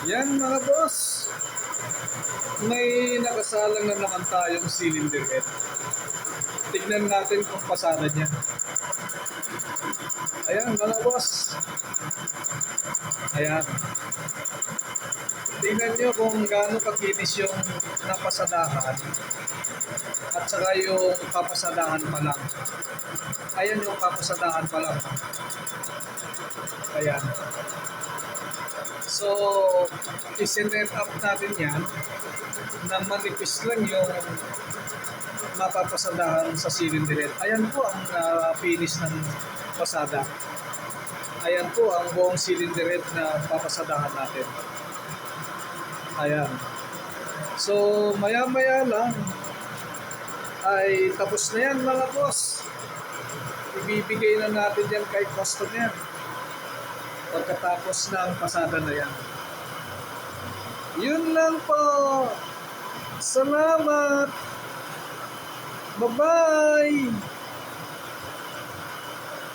Yan mga boss, may nakasalang na naman tayong cylinder head. Tignan natin kung pasada niya. Ayan mga boss. Ayan. Tingnan nyo kung gaano kakinis yung napasadahan at saka yung papasadahan pa lang. Ayan yung papasadahan pa lang. Ayan. So, isinet up natin yan na manipis lang yung mapapasadahan sa cylinder head. Ayan po ang finish ng pasada. Ayan po ang buong cylinder head na papasadahan natin. Ayan. So, maya-maya lang ay tapos na yan mga boss. Ibibigay na natin yan kay customer pagkatapos ng pasada na yan. Yun lang po. Salamat. Bye-bye.